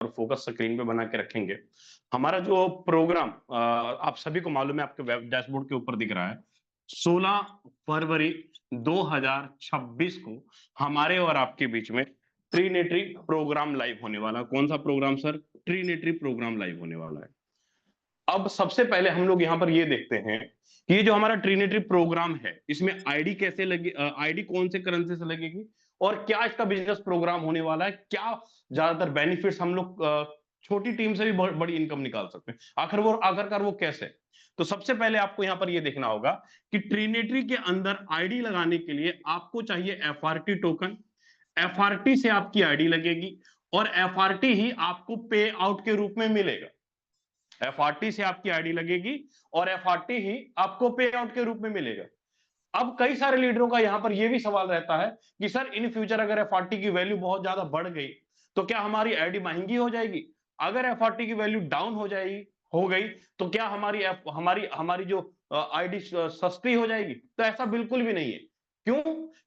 पर focus screen पे बना के रखेंगे। हमारा जो प्रोग्राम आप सभी को मालूम है, आपके वेब डैशबोर्ड के ऊपर दिख रहा है। 16 फरवरी 2026 को हमारे और आपके बीच में ट्रिनिटी प्रोग्राम लाइव होने वाला है। कौन सा program sir? Trinity program live होने वाला है। अब सबसे पहले हम लोग यहां पर ये देखते हैं कि ये जो हमारा ट्रिनिटी प्रोग्राम है, इसमें आईडी कैसे लगे, आईडी कौन से करेंसी से लगेगी, और क्या इसका बिजनेस प्रोग्राम होने वाला है, क्या ज्यादातर बेनिफिट्स हम लोग छोटी टीम से भी बड़ी इनकम निकाल सकते हैं, आखिरकार वो कैसे। तो सबसे पहले आपको यहां पर ये देखना होगा कि ट्रिनिटी के अंदर आईडी लगाने के लिए आपको चाहिए एफआरटी टोकन। एफआरटी से आपकी आईडी लगेगी और एफआरटी ही आपको पे आउट के रूप में मिलेगा। एफआरटी से आपकी आईडी लगेगी और एफआरटी ही आपको पे आउट के रूप में मिलेगा। अब कई सारे लीडरों का यहां पर यह भी सवाल रहता है कि सर इन फ्यूचर अगर एफआरटी की वैल्यू बहुत ज्यादा बढ़ गई तो क्या हमारी आईडी महंगी हो जाएगी? अगर एफआरटी की वैल्यू डाउन हो गई तो क्या हमारी हमारी जो आईडी सस्ती हो जाएगी? तो ऐसा बिल्कुल भी नहीं है। क्यों?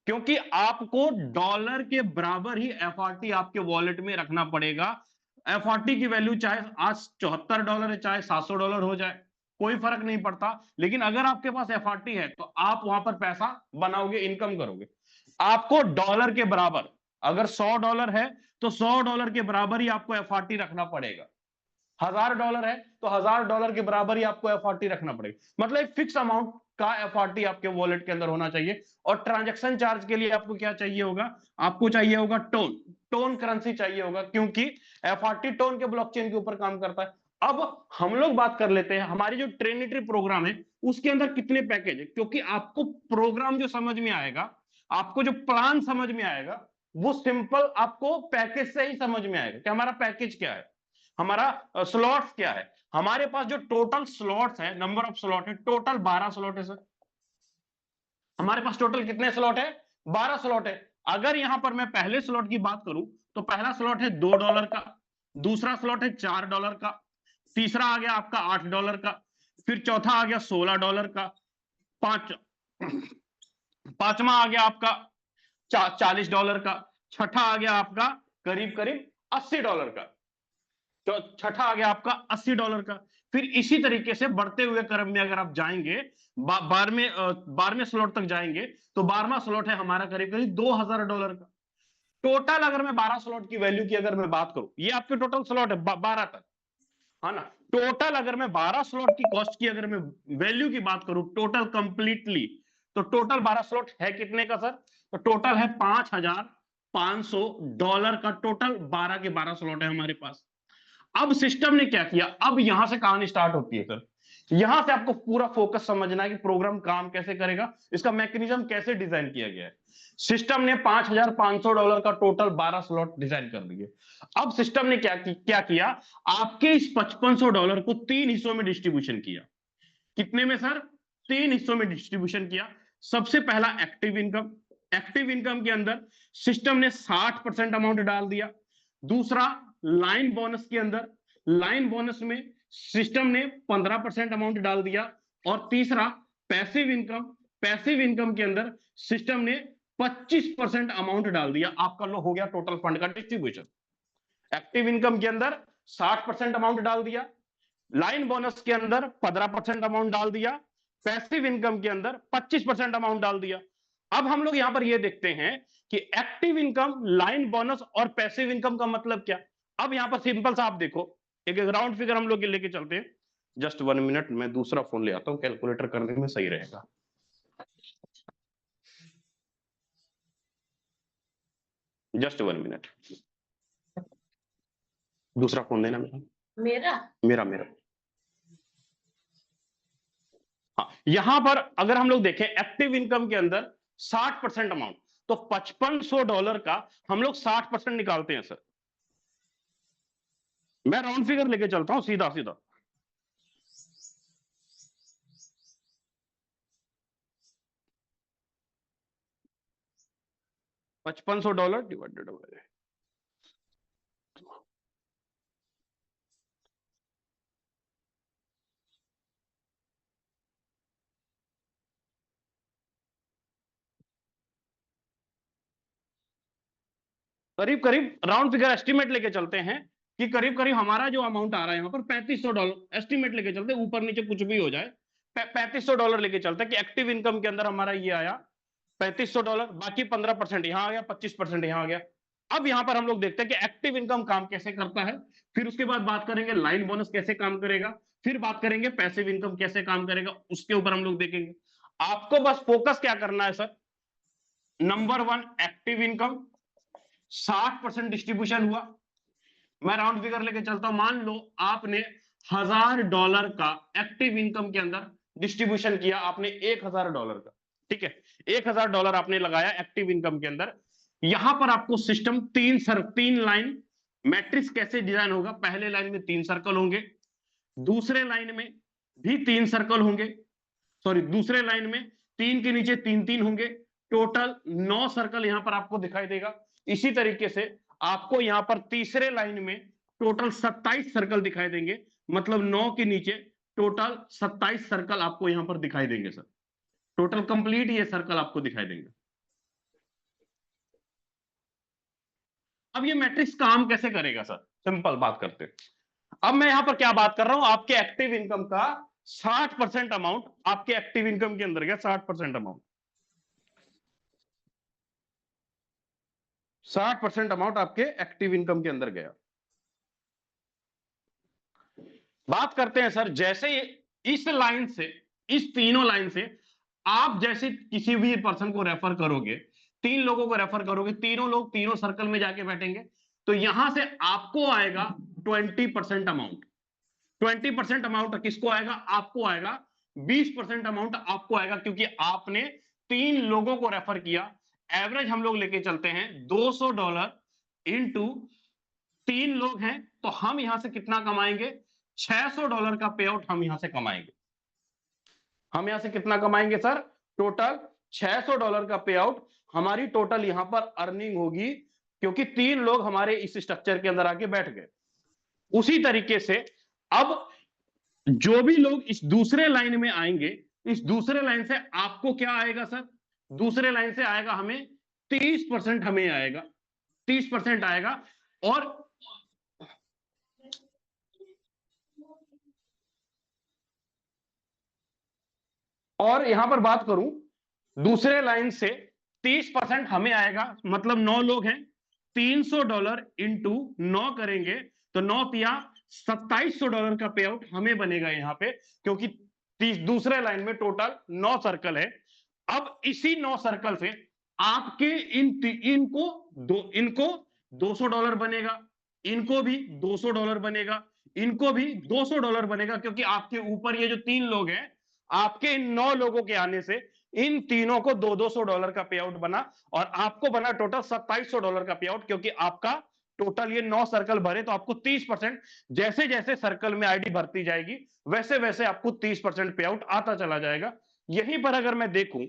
क्योंकि आपको डॉलर के बराबर ही एफआरटी आपके वॉलेट में रखना पड़ेगा। एफआरटी की वैल्यू चाहे आज $74 है, चाहे $700 हो जाए, कोई फर्क नहीं पड़ता। लेकिन अगर आपके पास एफआरटी है तो आप वहां पर पैसा बनाओगे, इनकम करोगे। आपको डॉलर के बराबर, अगर $100 है तो $100 के बराबर ही आपको एफआरटी रखना पड़ेगा। $1000 है तो $1000 के बराबर ही आपको एफआरटी रखना पड़ेगा। मतलब एक फिक्स अमाउंट का एफआरटी आपके वॉलेट के अंदर होना चाहिए। और ट्रांजैक्शन चार्ज के लिए आपको क्या चाहिए होगा? आपको चाहिए होगा टोन करेंसी चाहिए होगा, क्योंकि एफआरटी टोन के ब्लॉकचेन के ऊपर काम करता है। अब हम लोग बात कर लेते हैं हमारी जो ट्रिनिटी प्रोग्राम है उसके अंदर कितने पैकेज है, क्योंकि आपको प्रोग्राम जो समझ में आएगा, आपको जो प्लान समझ में आएगा, वो सिंपल आपको पैकेज से ही समझ में आएगा कि हमारा पैकेज क्या है, हमारा स्लॉट्स क्या है। हमारे पास जो टोटल स्लॉट्स है, नंबर ऑफ स्लॉट है, टोटल 12 स्लॉट है सर। हमारे पास टोटल कितने स्लॉट है? 12 स्लॉट है। अगर यहां पर मैं पहले स्लॉट की बात करूं तो पहला स्लॉट है $2 का, दूसरा स्लॉट है $4 का, तीसरा आ गया आपका $8 का, फिर चौथा आ गया $16 का, पांच पांचवा आ गया आपका $40 का, छठा आ गया आपका करीब करीब $80 का, तो छठा आ गया आपका $80 का। फिर इसी तरीके से बढ़ते हुए क्रम में अगर आप जाएंगे, 12वें स्लॉट तक जाएंगे तो 12वां स्लॉट है हमारा करीब करीब $2000 का। टोटल अगर मैं 12 स्लॉट की वैल्यू की अगर मैं बात करूं, ये आपके टोटल स्लॉट है 12 तक, है ना। टोटल अगर मैं 12 स्लॉट की कॉस्ट की अगर मैं वैल्यू की बात करूं टोटल कंप्लीटली, तो टोटल 12 स्लॉट है कितने का सर? तो टोटल है $5500 का। टोटल 12 के 12 स्लॉट है हमारे पास। अब सिस्टम ने क्या किया, अब यहां से कहानी स्टार्ट होती है सर। यहां से आपको पूरा फोकस समझना है कि प्रोग्राम काम कैसे करेगा, इसका मैकेनिज्म कैसे डिजाइन किया गया है। सिस्टम ने $5500 का टोटल 12 स्लॉट डिजाइन कर दिए। अब सिस्टम ने क्या किया, आपके इस $5500 को 3 हिस्सों में डिस्ट्रीब्यूशन किया। कितने में सर? 3 हिस्सों में डिस्ट्रीब्यूशन किया। सबसे पहला एक्टिव इनकम। एक्टिव इनकम के अंदर सिस्टम ने 60% अमाउंट डाल दिया। दूसरा लाइन बोनस के अंदर, लाइन बोनस में सिस्टम ने 15% अमाउंट डाल दिया। और तीसरा पैसिव इनकम। पैसिव इनकम के अंदर सिस्टम ने 25% अमाउंट डाल दिया। आपका लो हो गया टोटल फंड का डिस्ट्रीब्यूशन। एक्टिव इनकम के अंदर 60% अमाउंट डाल दिया, लाइन बोनस के अंदर 15% अमाउंट डाल दिया, पैसिव इनकम के अंदर 25% अमाउंट डाल दिया। अब हम लोग यहां पर यह देखते हैं कि एक्टिव इनकम, लाइन बोनस और पैसिव इनकम का मतलब क्या। अब यहां पर सिंपल सा आप देखो, एक राउंड फिगर हम लोग लेके चलते हैं। जस्ट 1 मिनट, मैं दूसरा फोन ले आता हूं, कैलकुलेटर करने में सही रहेगा। जस्ट 1 मिनट, दूसरा फोन देना मेरा मेरा मेरा मेरा हाँ, यहां पर अगर हम लोग देखें एक्टिव इनकम के अंदर 60% अमाउंट, तो $5500 का हम लोग 60% निकालते हैं सर। मैं राउंड फिगर लेके चलता हूं सीधा सीधा। $5500 डिवाइडेड बाय, करीब करीब राउंड फिगर एस्टिमेट लेके चलते हैं कि करीब करीब हमारा जो अमाउंट आ रहा है यहाँ पर $3500 एस्टिमेट लेके चलते, ऊपर नीचे कुछ भी हो जाए, $3500 लेके चलते कि एक्टिव इनकम के अंदर हमारा ये आया $3500, बाकी 15% यहाँ आ गया, 25% यहाँ आ गया। अब यहाँ पर हम लोग देखते हैं कि एक्टिव इनकम काम कैसे करता है, फिर उसके बाद बात करेंगे लाइन बोनस कैसे काम करेगा, फिर बात करेंगे पैसिव इनकम कैसे काम करेगा, उसके ऊपर हम लोग देखेंगे। आपको बस फोकस क्या करना है sir, number 1 active income 60% distribution हुआ। मैं राउंड फिगर लेके चलता हूं, मान लो आपने $1000 का एक्टिव इनकम के अंदर डिस्ट्रीब्यूशन किया, आपने $1000 का, ठीक है, $1000 आपने लगाया एक्टिव इनकम के अंदर। यहां पर आपको सिस्टम तीन लाइन मैट्रिक्स कैसे डिजाइन होगा, पहले लाइन में 3 सर्कल होंगे, दूसरे लाइन में भी 3 सर्कल होंगे, सॉरी दूसरे लाइन में 3 के नीचे 3 होंगे, टोटल 9 सर्कल यहां पर आपको दिखाई देगा। इसी तरीके से आपको यहां पर तीसरे लाइन में टोटल 27 सर्कल दिखाई देंगे, मतलब 9 के नीचे टोटल 27 सर्कल आपको यहां पर दिखाई देंगे सर, टोटल कंप्लीट ये सर्कल आपको दिखाई देंगे। अब ये मैट्रिक्स काम कैसे करेगा सर, सिंपल बात करते हैं। अब मैं यहां पर क्या बात कर रहा हूं, आपके एक्टिव इनकम का 60% अमाउंट आपके एक्टिव इनकम के अंदर गया, 60% अमाउंट, 60% अमाउंट आपके एक्टिव इनकम के अंदर गया। बात करते हैं सर, जैसे इस लाइन से, इस तीनों लाइन से आप जैसे किसी भी पर्सन को रेफर करोगे, 3 लोगों को रेफर करोगे, तीनों लोग तीनों सर्कल में जाके बैठेंगे, तो यहां से आपको आएगा 20% अमाउंट। 20% अमाउंट किसको आएगा, आपको आएगा। 20% अमाउंट आपको आएगा, क्योंकि आपने 3 लोगों को रेफर किया। एवरेज हम लोग लेके चलते हैं $200 इंटू 3 लोग हैं, तो हम यहां से कितना कमाएंगे, $600 का पे आउट हम यहां से कमाएंगे। हम यहां से कितना कमाएंगे सर, टोटल $600 का पे आउट हमारी टोटल यहां पर अर्निंग होगी, क्योंकि 3 लोग हमारे इस स्ट्रक्चर के अंदर आके बैठ गए। उसी तरीके से अब जो भी लोग इस दूसरे लाइन में आएंगे, इस दूसरे लाइन से आपको क्या आएगा सर, दूसरे लाइन से आएगा हमें 30% हमें आएगा, 30% आएगा। और यहां पर बात करूं, दूसरे लाइन से 30% हमें आएगा, मतलब 9 लोग हैं, $300 इंटू 9 करेंगे तो 9 तिया $2700 का पे आउट हमें बनेगा यहां पे, क्योंकि दूसरे लाइन में टोटल 9 सर्कल है। अब इसी 9 सर्कल से आपके इनको $200 बनेगा, इनको भी $200 बनेगा, इनको भी $200 बनेगा, क्योंकि आपके ऊपर ये जो 3 लोग हैं, आपके इन 9 लोगों के आने से इन तीनों को $200 का पे आउट बना, और आपको बना टोटल $2700 का पे आउट, क्योंकि आपका टोटल ये 9 सर्कल भरे, तो आपको 30%, जैसे जैसे सर्कल में आईडी भरती जाएगी वैसे वैसे आपको 30% पे आउट आता चला जाएगा। यहीं पर अगर मैं देखूं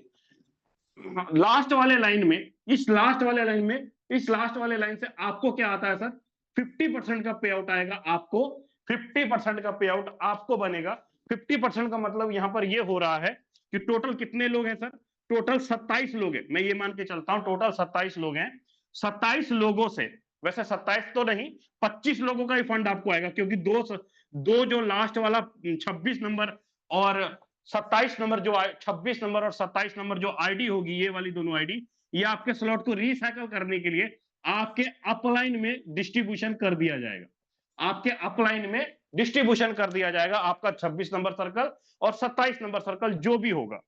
लास्ट वाले लाइन में, इस लास्ट वाले लाइन में, इस लास्ट वाले लाइन से आपको क्या आता है सर, 50% का पे आउट आएगा आपको, 50% का पे आउट आपको बनेगा। 50% का मतलब यहां पर ये हो रहा है कि टोटल कितने लोग हैं सर, टोटल 27 लोग हैं, मैं ये मान के चलता हूं टोटल 27 लोग हैं। 27 लोगों से, वैसे 27 तो नहीं, 25 लोगों का ही फंड आपको आएगा, क्योंकि दो जो लास्ट वाला 26 नंबर और 27 नंबर जो 26 नंबर और 27 नंबर जो आईडी होगी, ये वाली दोनों आईडी, ये आपके स्लॉट को रिसाइकल करने के लिए आपके अपलाइन में डिस्ट्रीब्यूशन कर दिया जाएगा, आपके अपलाइन में डिस्ट्रीब्यूशन कर दिया जाएगा, आपका 26 नंबर सर्कल और 27 नंबर सर्कल जो भी होगा।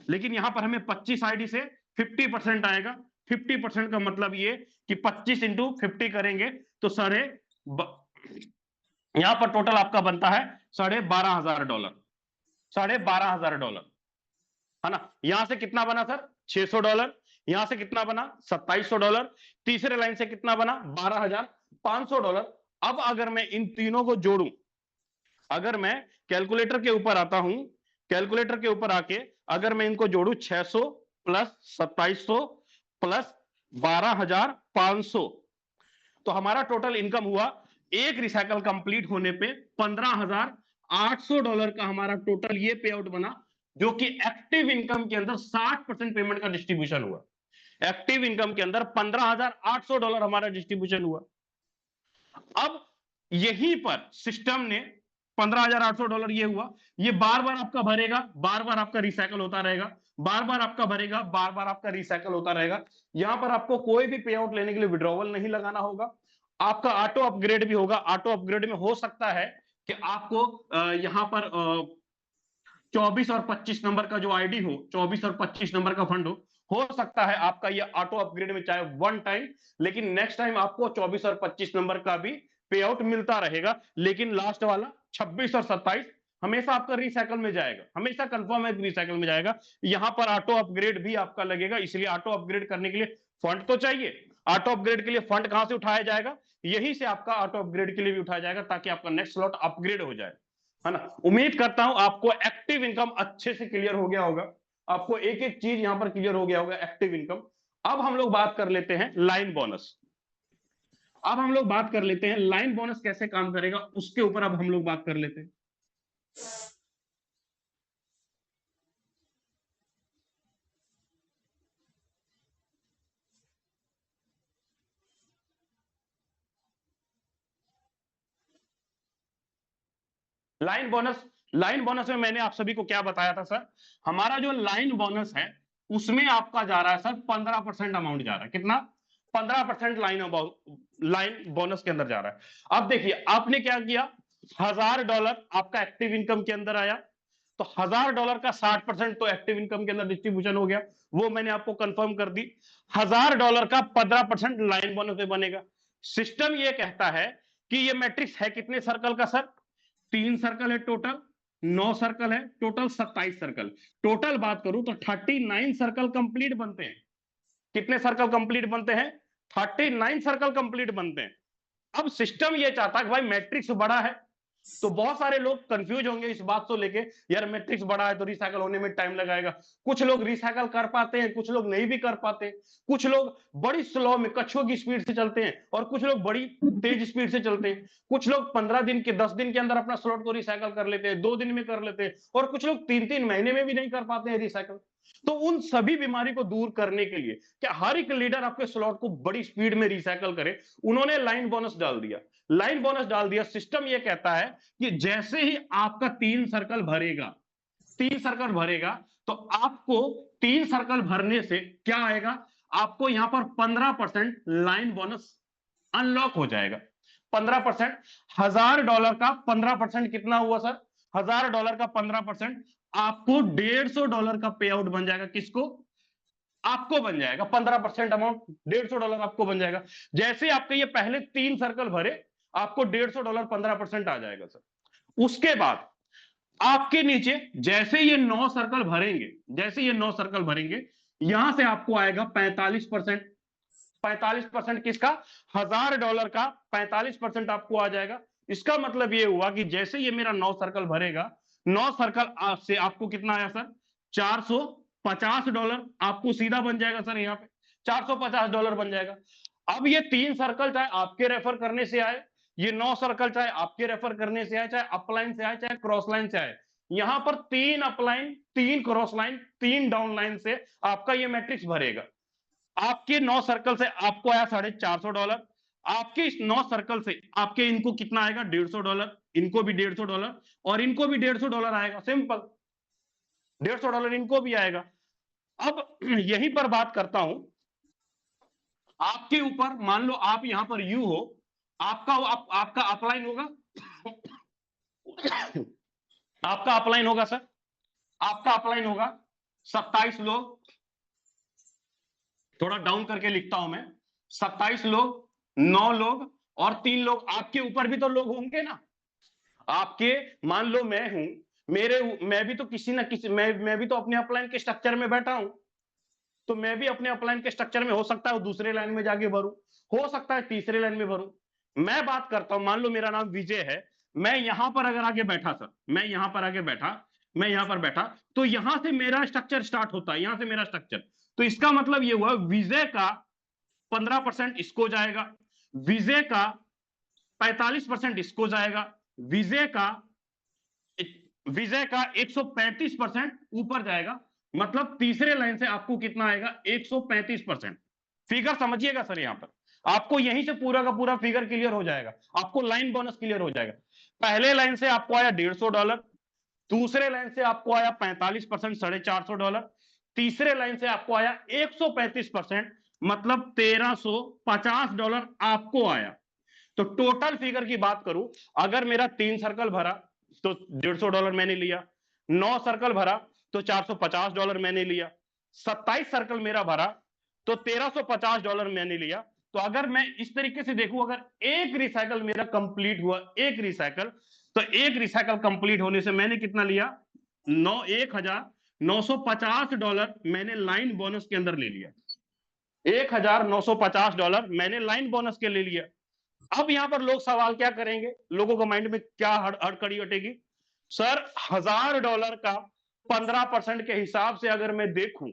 लेकिन यहां पर हमें 25 आईडी से 50% आएगा। 50% का मतलब ये कि 25 इंटू 50 करेंगे तो यहां पर टोटल आपका बनता है $12,500, $12,500, है ना। यहां से कितना बना सर, $600, यहां से कितना बना $2700, तीसरे लाइन से कितना बना $12,500। अब अगर मैं इन तीनों को जोड़ूं, अगर मैं कैलकुलेटर के ऊपर आता हूं, कैलकुलेटर के ऊपर आके अगर मैं इनको जोड़ू 600 प्लस 2700 प्लस 12,500, तो हमारा टोटल इनकम हुआ एक रिसाइकल कंप्लीट होने पे $15,800 का हमारा टोटल ये पे आउट बना, जो कि एक्टिव इनकम के अंदर 60% पेमेंट का डिस्ट्रीब्यूशन हुआ। एक्टिव इनकम के अंदर $15,800 हमारा डिस्ट्रीब्यूशन हुआ। अब यहीं पर सिस्टम ने $15,800 ये हुआ, ये बार बार आपका भरेगा, बार बार आपका रिसाइकल होता रहेगा, बार बार आपका भरेगा, बार बार आपका रिसाइकल होता रहेगा। यहां पर आपको कोई भी पे आउट लेने के लिए विड्रॉवल नहीं लगाना होगा। आपका ऑटो अपग्रेड भी होगा। ऑटो अपग्रेड में हो सकता है कि आपको यहां पर 24 और 25 नंबर का जो आईडी हो, 24 और 25 नंबर का फंड हो सकता है आपका ये ऑटो अपग्रेड में चाहे वन टाइम, लेकिन नेक्स्ट टाइम आपको 24 और 25 नंबर का भी पे आउट मिलता रहेगा। लेकिन लास्ट वाला 26 और 27 हमेशा आपका रिसाइकल में जाएगा, हमेशा कंफर्म है रिसाइकल में जाएगा। यहां पर ऑटो अपग्रेड भी आपका लगेगा, इसलिए ऑटो अपग्रेड करने के लिए फंड तो चाहिए। ऑटो अपग्रेड के लिए फंड कहां से उठाया जाएगा? यही से आपका ऑटो अपग्रेड के लिए भी उठाया जाएगा, ताकि आपका नेक्स्ट स्लॉट अपग्रेड हो जाए, है ना। उम्मीद करता हूं आपको एक्टिव इनकम अच्छे से क्लियर हो गया होगा, आपको एक एक चीज यहां पर क्लियर हो गया होगा, एक्टिव इनकम। अब हम लोग बात कर लेते हैं लाइन बोनस। अब हम लोग बात कर लेते हैं लाइन बोनस कैसे काम करेगा, उसके ऊपर अब हम लोग बात कर लेते हैं। लाइन बोनस में मैंने आप सभी को क्या बताया था सर? हमारा जो लाइन बोनस है उसमें आपका जा रहा है सर 15% अमाउंट जा रहा है। कितना? 15% लाइन बोनस के अंदर जा रहा है। अब देखिए आपने क्या किया, $1000 आपका एक्टिव इनकम के अंदर आया, तो $1000 का 60% तो एक्टिव इनकम के अंदर डिस्ट्रीब्यूशन हो गया, वो मैंने आपको कंफर्म कर दी। $1000 का 15% लाइन बोनस में बनेगा। सिस्टम ये कहता है कि ये मैट्रिक्स है कितने सर्कल का सर? 3 सर्कल है टोटल, 9 सर्कल है टोटल, 27 सर्कल। टोटल बात करूं तो 39 सर्कल कंप्लीट बनते हैं। कितने सर्कल कंप्लीट बनते हैं? 39 सर्कल कंप्लीट बनते हैं। अब सिस्टम ये चाहता है कि भाई मैट्रिक्स बड़ा है, तो बहुत सारे लोग कंफ्यूज होंगे इस बात को लेके, यार मैट्रिक्स बड़ा है तो रिसाइकल होने में टाइम लगाएगा। कुछ लोग रिसाइकल कर पाते हैं, कुछ लोग नहीं भी कर पाते। कुछ लोग बड़ी स्लो में कछुओं की स्पीड से चलते हैं, और कुछ लोग बड़ी तेज स्पीड से चलते हैं। कुछ लोग 15 दिन के 10 दिन के अंदर अपना स्लॉट को रिसाइकल कर लेते हैं, 2 दिन में कर लेते हैं, और कुछ लोग 3-3 महीने में भी नहीं कर पाते हैं रिसाइकल। तो उन सभी बीमारी को दूर करने के लिए क्या हर एक लीडर आपके स्लॉट को बड़ी स्पीड में रिसाइकल करे, उन्होंने लाइन बोनस डाल दिया। लाइन बोनस डाल दिया। सिस्टम ये कहता है कि जैसे ही आपका 3 सर्कल भरेगा, 3 सर्कल भरेगा, तो आपको 3 सर्कल भरने से क्या आएगा? आपको यहां पर 15% लाइन बोनस अनलॉक हो जाएगा। 15%, $1000 का 15% कितना हुआ सर? $1000 का 15% आपको $150 का पे आउट बन जाएगा। किसको? आपको बन जाएगा। 15% अमाउंट $150 आपको बन जाएगा। जैसे आपके ये पहले 3 सर्कल भरे, आपको $150 15% आ जाएगा सर। उसके बाद आपके नीचे जैसे ये 9 सर्कल भरेंगे, जैसे ये 9 सर्कल भरेंगे, यहां से आपको आएगा 45%। 45% किसका? $1000 का 45% आपको आ जाएगा। इसका मतलब ये हुआ कि जैसे ये मेरा 9 सर्कल भरेगा, 9 सर्कल से आपको कितना आया सर? $450 आपको सीधा बन जाएगा सर। यहाँ पे $450 बन जाएगा। अब ये 3 सर्कल चाहे आपके रेफर करने से आए, ये 9 सर्कल चाहे आपके रेफर करने से आए, चाहे अपलाइन से आए, चाहे क्रॉस लाइन से आए, यहां पर 3 upline, 3 cross line, 3 down line से आपका ये मैट्रिक्स भरेगा। आपके 9 सर्कल से आपको आया $450। आपके इस 9 सर्कल से आपके इनको कितना आएगा? $150। इनको भी $150 और इनको भी $150 आएगा। सिंपल, $150 इनको भी आएगा। अब यहीं पर बात करता हूं, आपके ऊपर मान लो आप यहां पर यू हो, आपका अपलाइन होगा। आपका अपलाइन होगा सर, आपका अपलाइन होगा 27 लोग, थोड़ा डाउन करके लिखता हूं मैं, 27 लोग, 9 लोग और 3 लोग। आपके ऊपर भी तो लोग होंगे ना आपके। मान लो मैं हूं, मैं भी तो किसी ना किसी, मैं भी तो अपने अपलाइन के स्ट्रक्चर में बैठा हूं, तो मैं भी अपने अपलाइन के स्ट्रक्चर में हो सकता है दूसरे लाइन में जाके भरूं, हो सकता है तीसरे लाइन में भरूं। मैं बात करता हूं, मान लो मेरा नाम विजय है, मैं यहां पर अगर आगे बैठा सर, मैं यहां पर आगे बैठा, मैं यहां पर बैठा, तो यहां से मेरा स्ट्रक्चर स्टार्ट होता है, यहां से मेरा स्ट्रक्चर। तो इसका मतलब ये हुआ विजय का 15% इसको जाएगा, विजय का 45% इसको जाएगा, विजय का 135% ऊपर जाएगा। मतलब तीसरे लाइन से आपको कितना आएगा? 135%। फिगर समझिएगा सर यहां पर, आपको यहीं से पूरा का पूरा फिगर क्लियर हो जाएगा, आपको लाइन बोनस क्लियर हो जाएगा। पहले लाइन से आपको आया $150, दूसरे लाइन से आपको आया 45%, $450, तीसरे लाइन से आपको आया 135%, मतलब $1350 आपको आया। तो टोटल फिगर की बात करूं, अगर मेरा 3 सर्कल भरा तो $150 मैंने लिया, 9 सर्कल भरा तो $450 मैंने लिया, 27 सर्कल मेरा भरा तो $1350 मैंने लिया। तो अगर मैं इस तरीके से देखूं, अगर एक रिसाइकल मेरा कंप्लीट हुआ, एक रिसाइकल, तो एक रिसाइकल कंप्लीट होने से मैंने कितना लिया, $1,950 मैंने लाइन बोनस के अंदर ले लिया। $1,950 मैंने लाइन बोनस के ले लिया। अब यहां पर लोग सवाल क्या करेंगे, लोगों को माइंड में क्या हड़कड़ी उठेगी, सर $1,000 का 15% के हिसाब से अगर मैं देखूं,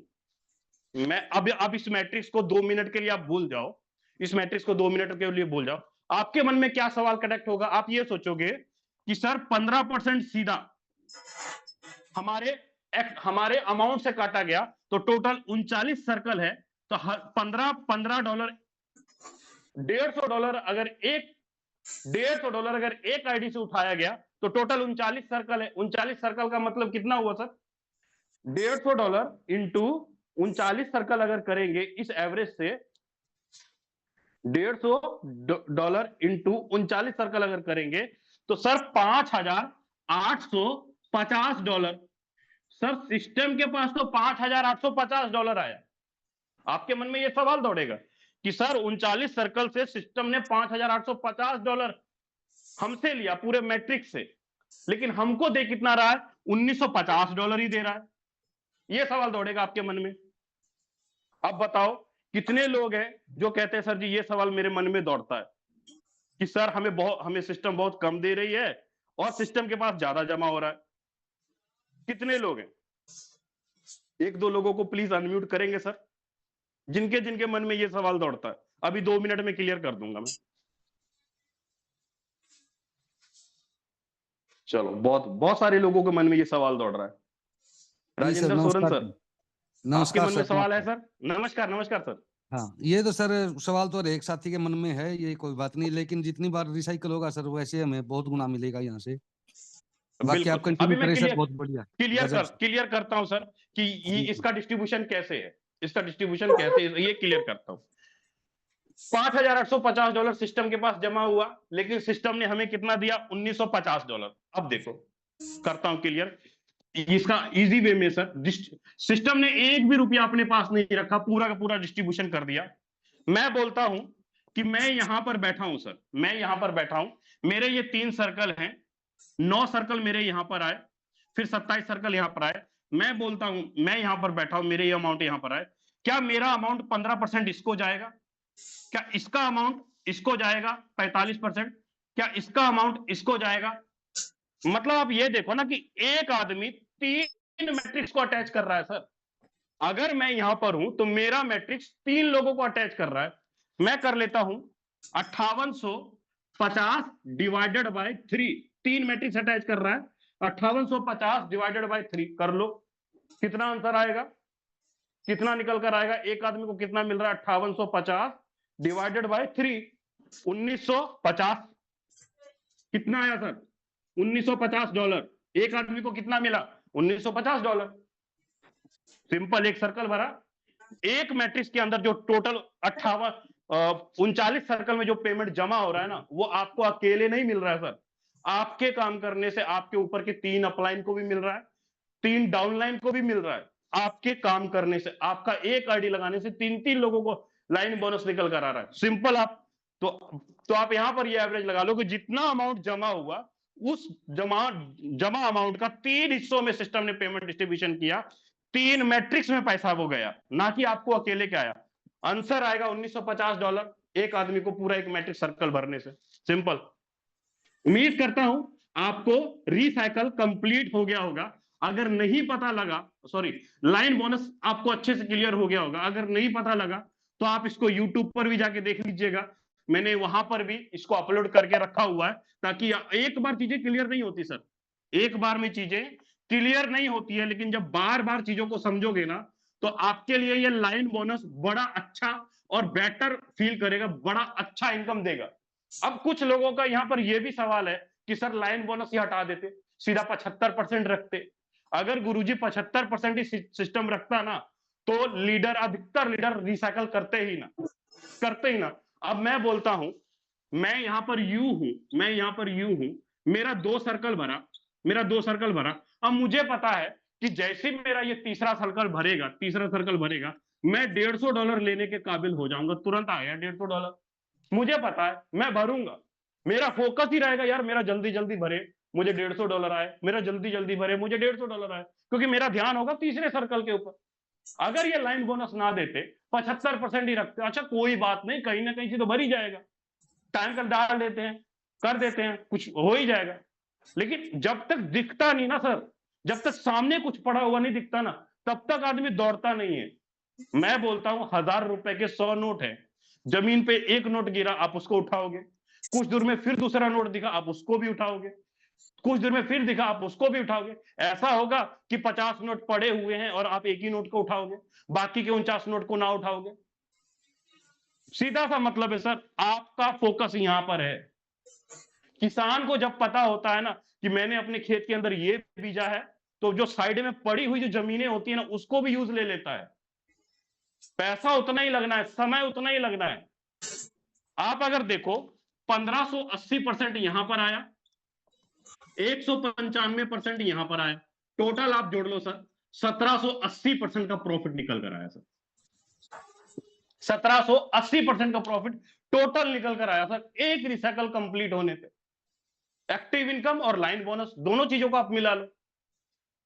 मैं अब इस मैट्रिक्स को 2 मिनट के लिए आप भूल जाओ, इस मैट्रिक्स को 2 मिनट के लिए भूल जाओ। आपके मन में क्या सवाल कनेक्ट होगा, आप ये सोचोगे कि सर 15% सीधा हमारे अमाउंट से काटा गया, तो टोटल 39 सर्कल है, तो $15 $150 अगर एक $150 अगर एक आईडी से उठाया गया, तो टोटल 39 सर्कल है। 39 सर्कल का मतलब कितना हुआ सर, $150 इंटू 39 सर्कल अगर करेंगे इस एवरेज से, $150 इंटू 39 सर्कल अगर करेंगे तो सर $5,850। सर सिस्टम के पास तो $5,850 आया। आपके मन में यह सवाल दौड़ेगा कि सर 39 सर्कल से सिस्टम ने $5,850 हमसे लिया पूरे मैट्रिक्स से, लेकिन हमको दे कितना रहा है, $1,950 ही दे रहा है। यह सवाल दौड़ेगा आपके मन में। अब बताओ कितने लोग हैं जो कहते हैं सर जी ये सवाल मेरे मन में दौड़ता है कि सर हमें सिस्टम बहुत कम दे रही है और सिस्टम के पास ज्यादा जमा हो रहा है। कितने लोग हैं, एक दो लोगों को प्लीज अनम्यूट करेंगे सर, जिनके जिनके मन में ये सवाल दौड़ता है। अभी 2 मिनट में क्लियर कर दूंगा मैं। चलो, बहुत बहुत सारे लोगों के मन में ये सवाल दौड़ रहा है। जी सर, राजेंद्र सोरेन नमस्कार। सर, आपके नमस्कार मन में सर, सवाल है नमस्कार। सर? नमस्कार नमस्कार सर। हाँ, ये तो सर सवाल तो हर एक साथी के मन में है, ये कोई बात नहीं, लेकिन जितनी बार रिसाइकल होगा सर वैसे हमें बहुत गुना मिलेगा यहाँ से। बाकी आप बिल्कुल, कंटिन्यू अभी मैं करें सर, क्लियर बहुत बढ़िया। गजब सर। क्लियर करता हूं सर कि जी इसका डिस्ट्रीब्यूशन कैसे है, इसका डिस्ट्रीब्यूशन कैसे है, ये क्लियर करता हूं। $5,850 सिस्टम के पास जमा हुआ, लेकिन सिस्टम ने हमें कितना दिया, $1,950। अब देखो, करता हूं क्लियर इसका इजी वे में सर। सिस्टम ने एक भी रुपया अपने पास नहीं रखा, पूरा का पूरा डिस्ट्रीब्यूशन कर दिया। मैं बोलता हूं कि मैं यहां पर बैठा हूं सर, मैं यहां पर बैठा हूं, मेरे ये 3 सर्कल हैं, 9 सर्कल मेरे यहां पर आए, फिर 27 सर्कल यहां पर आए। मैं बोलता हूं मैं यहां पर बैठा हूं, मेरे ये अमाउंट यहां पर आए, क्या मेरा अमाउंट 15% इसको जाएगा, क्या इसका अमाउंट इसको जाएगा 45%, क्या इसका अमाउंट इसको जाएगा? मतलब आप ये देखो ना कि एक आदमी 3 मैट्रिक्स को अटैच कर रहा है सर। अगर मैं यहां पर हूं तो मेरा मैट्रिक्स 3 लोगों को अटैच कर रहा है। मैं कर लेता हूं 5850 डिवाइडेड बाय 3, 3 मैट्रिक्स अटैच कर रहा है, 5850 डिवाइडेड बाय 3 कर लो, कितना आंसर आएगा, कितना निकल कर आएगा, एक आदमी को कितना मिल रहा है, 5850 डिवाइडेड बाय 3, 1950। कितना आया सर, $1950। एक आदमी को कितना मिला, $1950। सिंपल, एक सर्कल भरा। एक मैट्रिक्स के अंदर जो टोटल 39 सर्कल में जो पेमेंट जमा हो रहा है ना, वो आपको अकेले नहीं मिल रहा है सर, आपके काम करने से आपके ऊपर के 3 अपलाइन को भी मिल रहा है, 3 डाउनलाइन को भी मिल रहा है। आपके काम करने से, आपका एक आईडी लगाने से 3-3 लोगों को लाइन बोनस निकल कर आ रहा है। सिंपल। आप तो आप यहां पर ये एवरेज लगा लो कि जितना अमाउंट जमा हुआ, उस जमा अमाउंट का 3 हिस्सों में सिस्टम ने पेमेंट डिस्ट्रीब्यूशन किया, 3 मैट्रिक्स में पैसा वो गया, ना कि आपको अकेले क्या आया। आंसर आएगा $1950, एक आदमी को पूरा एक मैट्रिक्स सर्कल भरने से। सिंपल। उम्मीद करता हूं आपको रिसाइकल कंप्लीट हो गया होगा। अगर नहीं पता लगा, सॉरी, लाइन बोनस आपको अच्छे से क्लियर हो गया होगा। अगर नहीं पता लगा तो आप इसको यूट्यूब पर भी जाके देख लीजिएगा, मैंने वहां पर भी इसको अपलोड करके रखा हुआ है, ताकि एक बार चीजें क्लियर नहीं होती सर, एक बार में चीजें क्लियर नहीं होती है, लेकिन जब बार बार चीजों को समझोगे ना, तो आपके लिए ये लाइन बोनस बड़ा अच्छा और बेटर फील करेगा, बड़ा अच्छा इनकम देगा। अब कुछ लोगों का यहाँ पर यह भी सवाल है कि सर लाइन बोनस ही हटा देते, सीधा 75% रखते। अगर गुरुजी 75% ही सिस्टम रखता ना, तो लीडर, अधिकतर लीडर रिसाइकल करते ही ना। अब मैं बोलता हूं, मैं यहां पर यू हूं, मेरा दो सर्कल भरा। अब मुझे पता है कि जैसे मेरा ये तीसरा सर्कल भरेगा, मैं $150 लेने के काबिल हो जाऊंगा। तुरंत आ गया $150, मुझे पता है, मैं भरूंगा। मेरा फोकस ही रहेगा यार, मेरा जल्दी जल्दी भरे, मुझे $150 आए, मेरा जल्दी जल्दी भरे, मुझे $150 आए, क्योंकि मेरा ध्यान होगा तीसरे सर्कल के ऊपर। अगर ये लाइन बोनस ना देते, 75% ही रखते, अच्छा कोई बात नहीं, कहीं ना कहीं से तो भर ही जाएगा, टाइम कर डाल देते हैं, कर देते हैं, कुछ हो ही जाएगा। लेकिन जब तक दिखता नहीं ना सर, जब तक सामने कुछ पड़ा हुआ नहीं दिखता ना, तब तक आदमी दौड़ता नहीं है। मैं बोलता हूं, 1000 रुपए के 100 नोट है, जमीन पे एक नोट गिरा, आप उसको उठाओगे, कुछ दूर में फिर दूसरा नोट दिखा, आप उसको भी उठाओगे, कुछ देर में फिर दिखा, आप उसको भी उठाओगे। ऐसा होगा कि 50 नोट पड़े हुए हैं और आप एक ही नोट को उठाओगे, बाकी के 49 नोट को ना उठाओगे। सीधा सा मतलब है सर, आपका फोकस यहां पर है। किसान को जब पता होता है ना कि मैंने अपने खेत के अंदर ये बीजा है, तो जो साइड में पड़ी हुई जो जमीनें होती है ना, उसको भी यूज ले लेता है। पैसा उतना ही लगना है, समय उतना ही लगना है। आप अगर देखो, 1580% यहां पर आया, 195% यहां पर आया, टोटल आप जोड़ लो सर, 1780% का प्रॉफिट निकल कर आया सर। 1780% का प्रॉफिट टोटल निकल कर आया सर, एक रिसाइकल कंप्लीट होने पे। एक्टिव इनकम और लाइन बोनस दोनों चीजों को आप मिला लो,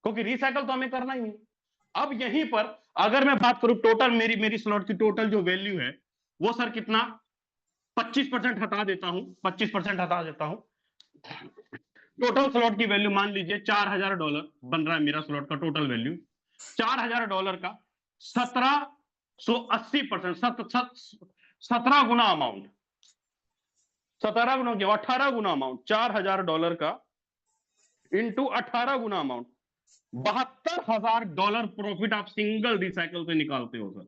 क्योंकि रिसाइकल तो हमें करना ही है। अब यहीं पर अगर मैं बात करूं टोटल, मेरी स्लॉट की टोटल जो वैल्यू है वो सर कितना, 25% हटा देता हूं, 25% हटा देता हूं। टोटल स्लॉट की वैल्यू मान लीजिए $4000 बन रहा है मेरा स्लॉट का टोटल वैल्यू। $4000 का 1780%, 17 गुना अमाउंट, 17 गुना क्या, 18 गुना अमाउंट, $4000 का इंटू 18 गुना अमाउंट, $72,000 प्रॉफिट आप सिंगल रिसाइकल से निकालते हो सर।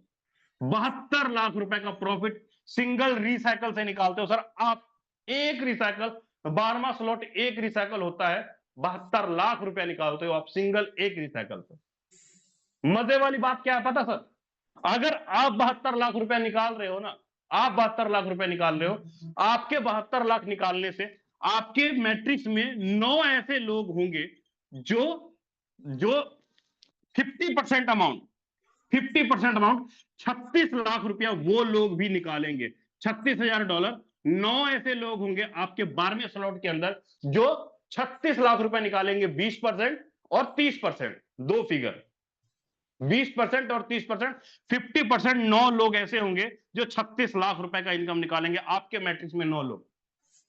72 लाख रुपए का प्रॉफिट सिंगल रिसाइकल से निकालते हो सर आप। एक रिसाइकल, 12वां स्लॉट एक रिसाइकल होता है, 72 लाख रुपए निकालते हो आप सिंगल एक रिसाइकल से। मजे वाली बात क्या है पता सर, अगर आप 72 लाख रुपए निकाल रहे हो ना, आप 72 लाख रुपए निकाल रहे हो, आपके 72 लाख निकालने से आपके मैट्रिक्स में 9 ऐसे लोग होंगे जो जो 50% अमाउंट 36 लाख रुपया वो लोग भी निकालेंगे। $36,000, 9 ऐसे लोग होंगे आपके 12वें स्लॉट के अंदर जो 36 लाख रुपया निकालेंगे। 20% और 30%, दो फिगर, 20% और 30%, 50%। 9 लोग ऐसे होंगे जो 36 लाख रुपए का इनकम निकालेंगे आपके मैट्रिक्स में। 9 लोग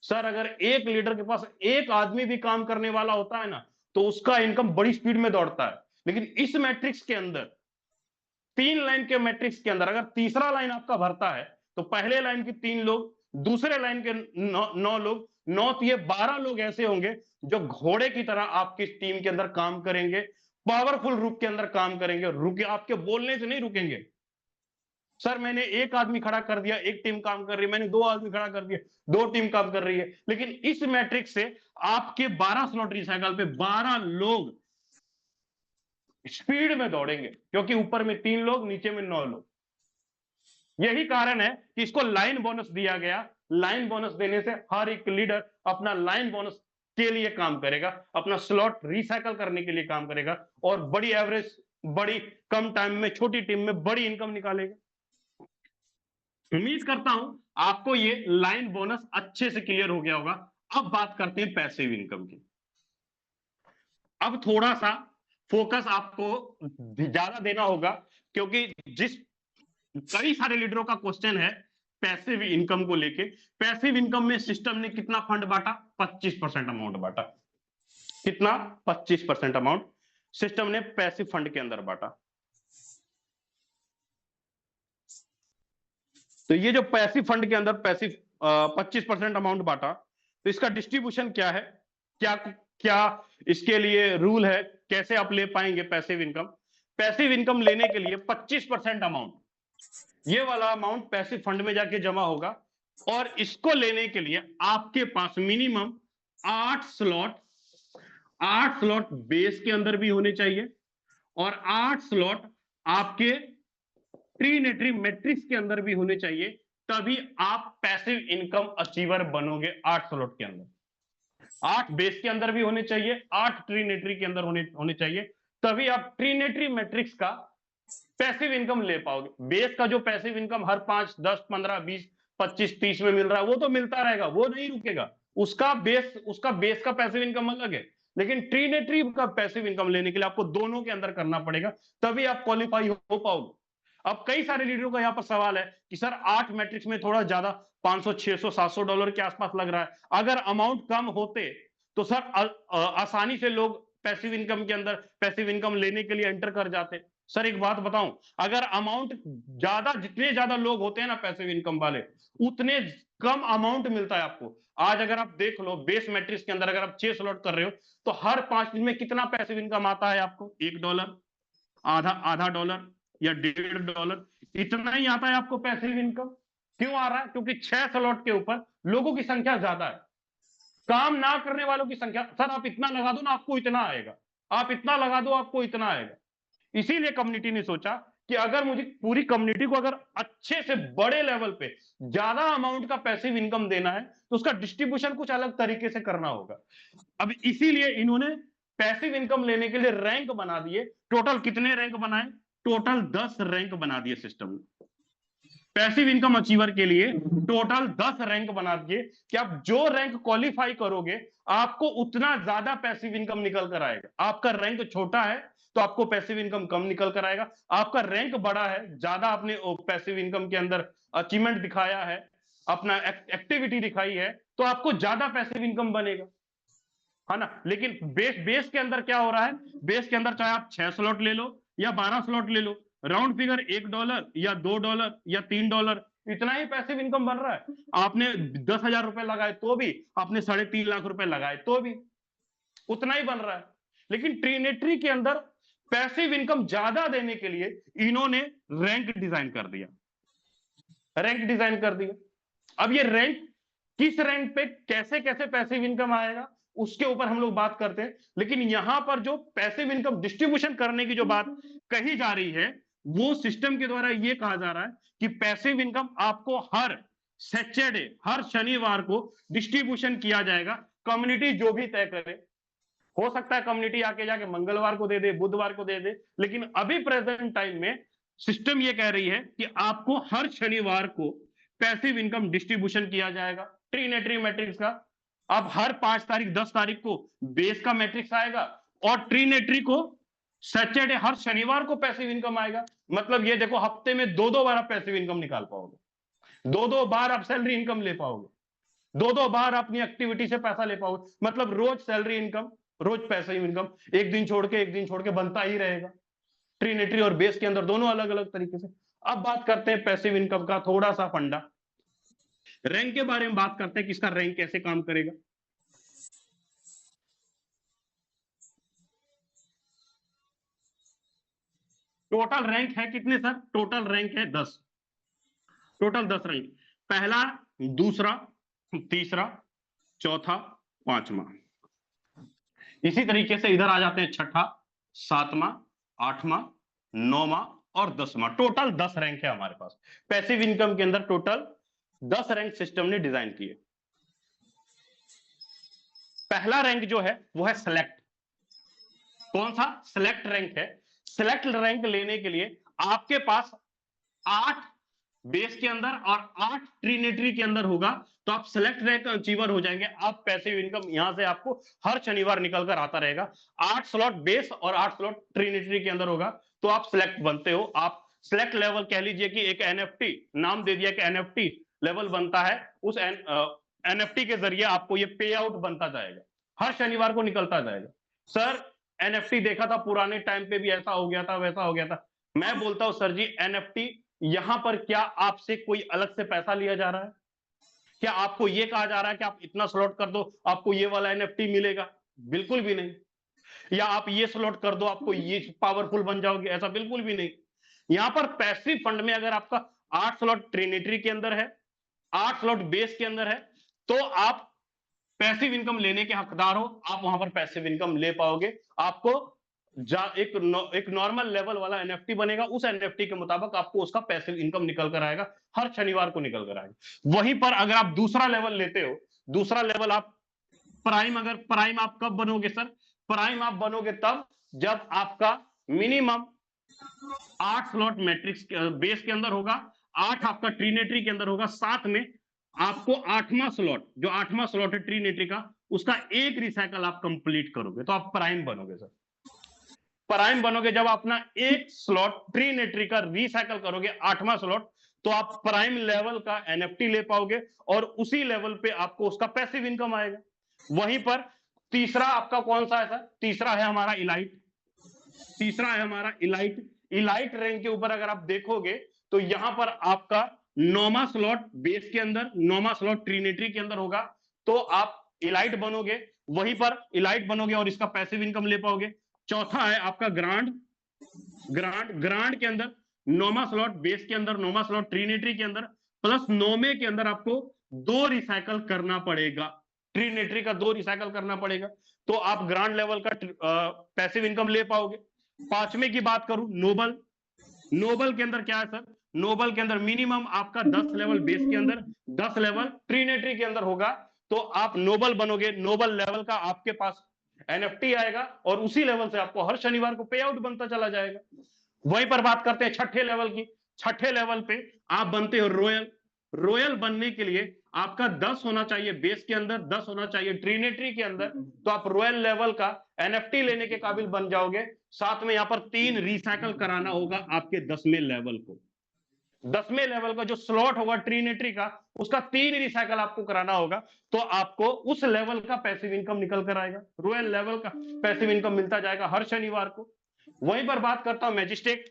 सर, अगर एक लीडर के पास एक आदमी भी काम करने वाला होता है ना, तो उसका इनकम बड़ी स्पीड में दौड़ता है। लेकिन इस मैट्रिक्स के अंदर, 3 लाइन के मैट्रिक्स के अंदर, अगर तीसरा लाइन आपका भरता है तो पहले लाइन के 3 लोग, दूसरे लाइन के 9 लोग, 9 ये 12 लोग ऐसे होंगे जो घोड़े की तरह आपकी टीम के अंदर काम करेंगे, पावरफुल रूप के अंदर काम करेंगे, रुके, आपके बोलने से नहीं रुकेंगे। सर मैंने एक आदमी खड़ा कर दिया, एक टीम काम कर रही है, मैंने 2 आदमी खड़ा कर दिया, 2 टीम काम कर रही है। लेकिन इस मैट्रिक्स से आपके 12 स्लॉट रिसाइकल पे 12 लोग स्पीड में दौड़ेंगे, क्योंकि ऊपर में 3 लोग, नीचे में 9 लोग। यही कारण है कि इसको लाइन बोनस दिया गया। लाइन बोनस देने से हर एक लीडर अपना लाइन बोनस के लिए काम करेगा, अपना स्लॉट रिसाइकल करने के लिए काम करेगा, और बड़ी एवरेज, बड़ी कम टाइम में, छोटी टीम में बड़ी इनकम निकालेगा। उम्मीद करता हूं आपको ये लाइन बोनस अच्छे से क्लियर हो गया होगा। अब बात करते हैं पैसिव इनकम की। अब थोड़ा सा फोकस आपको ज्यादा देना होगा, क्योंकि जिस कई सारे लीडरों का क्वेश्चन है पैसिव इनकम को लेके। पैसिव इनकम में सिस्टम ने कितना फंड बांटा, 25% अमाउंट बांटा। कितना, 25% अमाउंट सिस्टम ने पैसिव फंड के अंदर बांटा। तो ये जो पैसिव फंड के अंदर पैसिव 25% अमाउंट बांटा, तो इसका डिस्ट्रीब्यूशन क्या है, क्या क्या इसके लिए रूल है, कैसे आप ले पाएंगे पैसिव इनकम। पैसिव इनकम लेने के लिए 25% अमाउंट ये वाला अमाउंट पैसिव फंड में जाके जमा होगा और इसको लेने के लिए आपके पास मिनिमम 8 स्लॉट बेस के अंदर भी होने चाहिए और 8 स्लॉट आपके ट्रीनेटरी मैट्रिक्स के अंदर भी होने चाहिए, तभी आप पैसिव इनकम अचीवर बनोगे। 8 स्लॉट के अंदर 8 बेस के अंदर भी होने चाहिए, 8 ट्रीनेटरी के अंदर होने चाहिए, तभी आप ट्रीनेटरी मैट्रिक्स का पैसिव इनकम ले पाओगे। बेस का जो पैसिव इनकम हर 5, 10, 15, 20, 25, 30 में मिल रहा है वो तो मिलता रहेगा, वो नहीं रुकेगा। उसका बेस का पैसिव इनकम अलग है, लेकिन ट्रीनेटरी का पैसिव इनकम लेने के लिए आपको दोनों के अंदर करना पड़ेगा, तभी आप क्वालिफाई हो पाओगे। अब कई सारे लीडरों का यहाँ पर सवाल है कि सर 8 मैट्रिक्स में थोड़ा ज्यादा $500, $600, $700 के आसपास लग रहा है, अगर अमाउंट कम होते तो सर आसानी से लोग पैसिव इनकम के अंदर पैसिव इनकम लेने के लिए एंटर कर जाते। सर एक बात बताऊं, अगर अमाउंट ज्यादा, जितने ज्यादा लोग होते हैं ना पैसिव इनकम वाले, उतने कम अमाउंट मिलता है आपको। आज अगर आप देख लो बेस मैट्रिक्स के अंदर अगर आप 6 स्लॉट कर रहे हो तो हर 5 दिन में कितना पैसिव इनकम आता है आपको? $1, आधा डॉलर या $1.5, इतना ही आता है आपको पैसिव इनकम। क्यों आ रहा है? क्योंकि 6 स्लॉट के ऊपर लोगों की संख्या ज्यादा है, काम ना करने वालों की संख्या। सर आप इतना लगा दो ना आपको इतना आएगा, आप इतना लगा दो आपको इतना आएगा। इसीलिए कम्युनिटी ने सोचा कि अगर मुझे पूरी कम्युनिटी को अगर अच्छे से बड़े लेवल पे ज्यादा अमाउंट का पैसिव इनकम देना है तो उसका डिस्ट्रीब्यूशन कुछ अलग तरीके से करना होगा। अब इसीलिए इन्होंने पैसिव इनकम लेने के लिए रैंक बना दिए। टोटल कितने रैंक बनाए? टोटल 10 रैंक बना दिए सिस्टम ने। पैसिव इनकम अचीवर के लिए टोटल 10 रैंक बना दिए कि आप जो रैंक क्वालिफाई करोगे आपको उतना ज्यादा पैसिव इनकम निकल कर आएगा। आपका रैंक छोटा है तो आपको पैसिव इनकम कम निकल कर आएगा, आपका रैंक बड़ा है, ज्यादा आपने पैसिव इनकम के अंदर अचीवमेंट दिखाया है, अपना एक्टिविटी दिखाई है, तो आपको ज्यादा पैसिव इनकम बनेगा, है ना। लेकिन बेस के अंदर क्या हो रहा है? बेस के अंदर चाहे आप 6 स्लॉट ले लो या 12 स्लॉट ले लो, राउंड फिगर $1 या $2 या $3, इतना ही पैसिव इनकम बन रहा है। आपने 10,000 रुपए लगाए तो भी, आपने 3.5 लाख रुपए लगाए तो भी उतना ही बन रहा है। लेकिन ट्रीनेटरी के अंदर पैसिव इनकम ज्यादा देने के लिए इन्होंने रैंक डिजाइन कर दिया, रैंक डिजाइन कर दिया। अब ये रैंक, किस रैंक पे कैसे कैसे पैसिव इनकम आएगा उसके ऊपर हम लोग बात करते हैं, लेकिन यहां पर जो पैसिव इनकम डिस्ट्रीब्यूशन करने की जो बात कही जा रही है वो सिस्टम के द्वारा ये कहा जा रहा है कि पैसिव इनकम आपको हर सैटरडे, हर शनिवार को डिस्ट्रीब्यूशन किया जाएगा। कम्युनिटी जो भी तय करे, हो सकता है कम्युनिटी आके जाके मंगलवार को दे दे, बुधवार को दे दे, लेकिन अभी प्रेजेंट टाइम में सिस्टम ये कह रही है कि आपको हर शनिवार को पैसिव इनकम डिस्ट्रीब्यूशन किया जाएगा ट्रीनेटरी मैट्रिक्स का। अब हर 5 तारीख 10 तारीख को बेस का मैट्रिक्स आएगा और ट्रीनेटरी को सैटरडे, हर शनिवार को पैसिव इनकम आएगा। मतलब ये देखो हफ्ते में 2-2 बार आप पैसिव इनकम निकाल पाओगे, 2-2 बार आप सैलरी इनकम ले पाओगे, 2-2 बार अपनी एक्टिविटी से पैसा ले पाओगे। मतलब रोज सैलरी इनकम, रोज पैसिव इनकम, एक दिन छोड़ के बनता ही रहेगा। ट्रीनेटरी और बेस के अंदर दोनों अलग अलग तरीके से। अब बात करते हैं पैसिव इनकम का थोड़ा सा फंडा, रैंक के बारे में बात करते हैं कि इसका रैंक कैसे काम करेगा। टोटल रैंक है कितने सर? टोटल रैंक है 10, टोटल 10 रैंक, पहला, दूसरा, तीसरा, चौथा, पांचवा। इसी तरीके से इधर आ जाते हैं छठा, सातवां, आठवां, नौवां और 10वां। टोटल 10 रैंक है हमारे पास पैसिव इनकम के अंदर। टोटल 10 रैंक सिस्टम ने डिजाइन किए। पहला रैंक जो है वो है सेलेक्ट। कौन सा? सेलेक्ट रैंक है। सेलेक्ट रैंक लेने के लिए आपके पास 8 बेस के अंदर और 8 ट्रीनेटरी के अंदर होगा तो आप सेलेक्ट रैंक अचीवर हो जाएंगे। आप पैसिव इनकम यहां से आपको हर शनिवार निकल कर आता रहेगा। 8 स्लॉट बेस और 8 स्लॉट ट्रीनेटरी के अंदर होगा तो आप सिलेक्ट बनते हो। आप सिलेक्ट लेवल कह लीजिए कि एक एनएफटी नाम दे दिया कि एनएफटी लेवल बनता है, उस एनएफटी के जरिए आपको ये पे आउट बनता जाएगा, हर शनिवार को निकलता जाएगा। सर एनएफटी देखा था पुराने टाइम पे भी ऐसा हो गया था, वैसा हो गया था। मैं बोलता हूं सर जी एनएफटी यहां पर क्या आपसे कोई अलग से पैसा लिया जा रहा है? क्या आपको यह कहा जा रहा है कि आप इतना स्लॉट कर दो आपको ये वाला एनएफटी मिलेगा? बिल्कुल भी नहीं। या आप ये स्लॉट कर दो आपको ये पावरफुल बन जाओगे? ऐसा बिल्कुल भी नहीं। यहां पर पैसिव फंड में अगर आपका 8 स्लॉट ट्रिनिटरी के अंदर है, 8 स्लॉट बेस के अंदर है, तो आप पैसिव इनकम लेने के हकदार हो, आप वहां पर पैसिव इनकम ले पाओगे। आपको एक नॉर्मल लेवल वाला एनएफटी बनेगा, उस एनएफटी के मुताबिक आपको उसका पैसिव इनकम निकल कर आएगा, हर शनिवार को निकल कर आएगा। वहीं पर अगर आप दूसरा लेवल लेते हो, दूसरा लेवल आप प्राइम आप कब बनोगे सर? प्राइम आप बनोगे तब जब आपका मिनिमम 8 स्लॉट मैट्रिक्स बेस के अंदर होगा, 8 आपका ट्रिनेटरी के अंदर होगा, साथ में आपको 8वां स्लॉट, जो 8वां स्लॉट है ट्रिनेटरी का, उसका एक रिसाइकल आप कंप्लीट करोगे तो आप प्राइम बनोगे सर। प्राइम बनोगे जब अपना एक स्लॉट ट्रिनेटरी का रिसाइकल करोगे 8वां स्लॉट, तो आप प्राइम लेवल का एनएफटी ले पाओगे और उसी लेवल पे आपको उसका पैसिव इनकम आएगा। वहीं पर तीसरा आपका कौन सा है सर? तीसरा है हमारा इलाइट। तीसरा है हमारा इलाइट। इलाइट रैंक के ऊपर अगर आप देखोगे तो यहां पर आपका 9वां स्लॉट बेस के अंदर, 9वां स्लॉट ट्रिनेटरी के अंदर होगा, तो आप इलाइट बनोगे, वहीं पर इलाइट बनोगे और इसका पैसिव इनकम ले पाओगे। चौथा है आपका ग्रांड। ग्रांड के अंदर 9वां स्लॉट बेस के अंदर, 9वां स्लॉट ट्रिनेटरी के अंदर, प्लस 9वें के अंदर आपको 2 रिसाइकल करना पड़ेगा, ट्रिनेटरी का 2 रिसाइकल करना पड़ेगा, तो आप ग्रांड लेवल का पैसिव इनकम ले पाओगे। 5वें की बात करूं, नोबल। नोबल के अंदर क्या है सर? नोबल के अंदर मिनिमम आपका 10 लेवल बेस के अंदर, 10 लेवल ट्रिनेटरी के अंदर होगा, तो आप नोबल बनोगे। नोबल लेवल का आपके पास एनएफटी आएगा और उसी लेवल से आपको हर शनिवार को पे आउट बनता चला जाएगा। वहीं पर बात करते हैं छठे लेवल की। छठे लेवल पे आप बनते हो रॉयल। रॉयल बनने के लिए आपका 10 होना चाहिए बेस के अंदर, 10 होना चाहिए ट्रिनेटरी के अंदर, तो आप रॉयल लेवल का एनएफटी लेने के काबिल बन जाओगे। साथ में यहां पर 3 रिसाइकल कराना होगा आपके 10वें लेवल को। 10वें लेवल का जो स्लॉट होगा ट्रिनेटरी का, उसका 3 रिसाइकल आपको कराना होगा, तो आपको उस लेवल का पैसिव इनकम निकल कर आएगा। रॉयल लेवल का पैसिव इनकम मिलता जाएगा हर शनिवार को। वहीं पर बात करता हूं मैजिस्ट्रेट।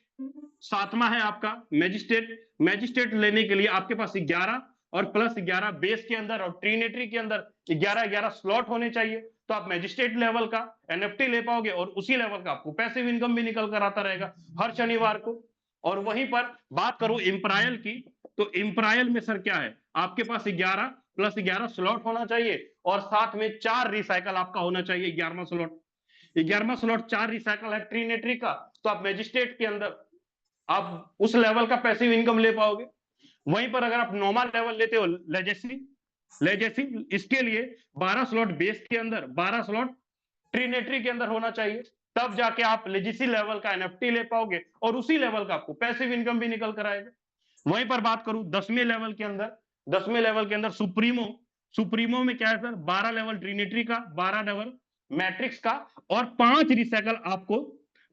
7वां है आपका मैजिस्ट्रेट। मैजिस्ट्रेट लेने के लिए आपके पास 11 और प्लस 11 बेस के अंदर और ट्रिनेटरी के अंदर 11 स्लॉट होने चाहिए, तो आप मैजिस्ट्रेट लेवल का एनएफटी ले पाओगे और उसी लेवल का आपको पैसिव इनकम भी निकल कर आता रहेगा हर शनिवार को। और वहीं पर बात करूं इंप्रायल की, तो इंप्रायल में सर क्या है? आपके पास 11 प्लस 11 स्लॉट होना चाहिए और साथ में 4 रिसाइकल आपका होना चाहिए। 11वां स्लॉट, 11वां स्लॉट 4 रिसाइकल है ट्रिनेटरी का, तो आप मैजिस्ट्रेट के अंदर आप उस लेवल का पैसिव इनकम ले पाओगे। वहीं पर अगर आप नॉर्मल लेवल लेते हो लेजेसी, इसके लिए 12 स्लॉट बेस के अंदर, 12 स्लॉट ट्रिनेटरी के अंदर होना चाहिए, तब जाके आप लेजेसी लेवल का एनएफटी ले पाओगे और उसी लेवल का आपको पैसिव इनकम भी निकल कर आएगा। वहीं पर बात करूं 10वें लेवल के अंदर, 10वें लेवल के अंदर सुप्रीमो में क्या है सर? 12 लेवल ट्रिनेटरी का, 12 लेवल मैट्रिक्स का और 5 रिसाइकल आपको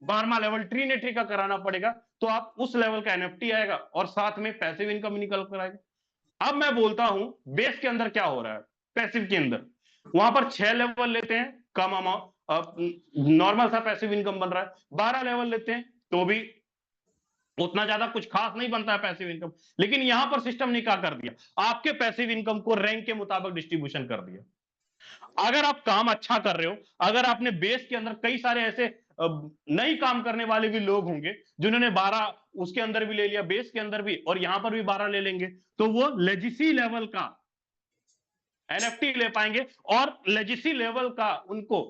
12वां लेवल ट्रिनेटरी का कराना पड़ेगा, तो आप उस लेवल का एनएफटी आएगा और साथ में पैसिव इनकम निकल कर आएगा। अब मैं बोलता हूं बेस के अंदर क्या हो रहा है। पैसिव के अंदर वहां पर 6 लेवल लेते हैं, कम अमाउंट नॉर्मल सा पैसिव इनकम बन रहा है। 12 लेवल लेते हैं तो भी उतना ज्यादा कुछ खास नहीं बनता है पैसिव इनकम, लेकिन यहां पर सिस्टम ने क्या कर दिया? आपके पैसिव इनकम को रैंक के मुताबिक डिस्ट्रीब्यूशन कर दिया। अगर आप काम अच्छा कर रहे हो, अगर आपने बेस के अंदर कई सारे ऐसे नई काम करने वाले भी लोग होंगे जिन्होंने 12 उसके अंदर भी ले लिया, बेस के अंदर भी, और यहां पर भी 12 ले लेंगे, तो वो लेजेसी लेवल का एनएफटी ले पाएंगे और लेजेसी लेवल का उनको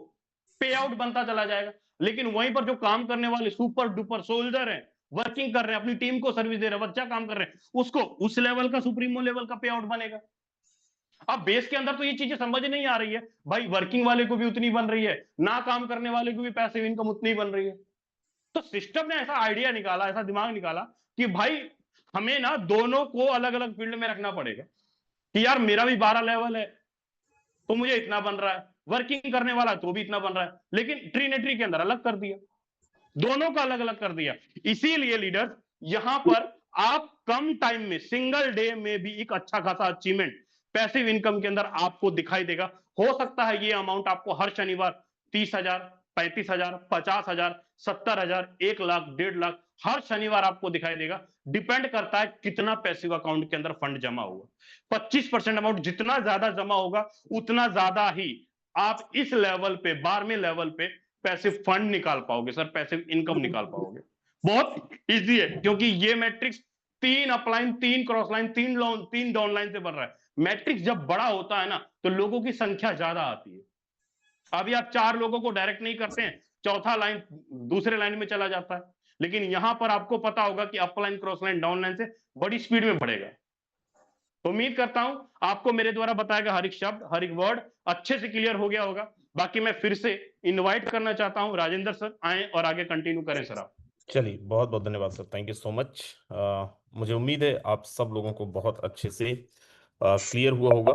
पे आउट बनता चला जाएगा। लेकिन वहीं पर जो काम करने वाले सुपर डुपर सोल्जर हैं, वर्किंग कर रहे हैं, अपनी टीम को सर्विस दे रहे हैं, बच्चा काम कर रहे हैं, उसको उस लेवल का सुप्रीमो लेवल का पे आउट बनेगा। अब बेस के अंदर तो ये चीजें समझ नहीं आ रही है भाई, वर्किंग वाले को भी उतनी बन रही है, ना काम करने वाले को भी पैसिव इनकम उतनी बन रही है। तो सिस्टम ने ऐसा आइडिया निकाला, ऐसा दिमाग निकाला कि भाई हमें ना दोनों को अलग अलग फील्ड में रखना पड़ेगा कि यार मेरा भी 12 लेवल है तो मुझे इतना बन रहा है, वर्किंग करने वाला तो भी इतना बन रहा है, लेकिन ट्रिनेटरी के अंदर अलग कर दिया, दोनों का अलग अलग कर दिया। इसीलिए लीडर यहां पर आप कम टाइम में, सिंगल डे में भी एक अच्छा खासा अचीवमेंट पैसिव इनकम के अंदर आपको दिखाई देगा। हो सकता है ये अमाउंट आपको हर शनिवार 30,000, 35,000, 50,000, 70,000, 1 लाख, 1.5 लाख हर शनिवार आपको दिखाई देगा। डिपेंड करता है कितना पैसिव अकाउंट के अंदर फंड जमा हुआ। 25% अमाउंट जितना ज्यादा जमा होगा उतना ज्यादा ही आप इस लेवल पे, 12वें लेवल पे पैसिव फंड निकाल पाओगे सर, पैसिव इनकम निकाल पाओगे। बहुत इजी है क्योंकि ये matrix 3 upline, 3 cross line, 3 down line से बन रहा है। मैट्रिक्स जब बड़ा होता है ना तो लोगों की संख्या ज्यादा आती है। अभी आप 4 लोगों को डायरेक्ट नहीं करते हैं, चौथा लाइन दूसरे लाइन में चला जाता है। लेकिन यहां पर आपको पता होगा कि up line, cross line, down line से बड़ी स्पीड में बढ़ेगा। उम्मीद करता हूं आपको मेरे द्वारा बताया गया हर एक शब्द, हर एक वर्ड अच्छे से क्लियर हो गया होगा। बाकी मैं फिर से इनवाइट करना चाहता हूं राजेंद्र सर, आए और आगे कंटिन्यू करें सर आप। चलिए, बहुत बहुत धन्यवाद sir, thank you so much. मुझे उम्मीद है आप सब लोगों को बहुत अच्छे से क्लियर हुआ होगा।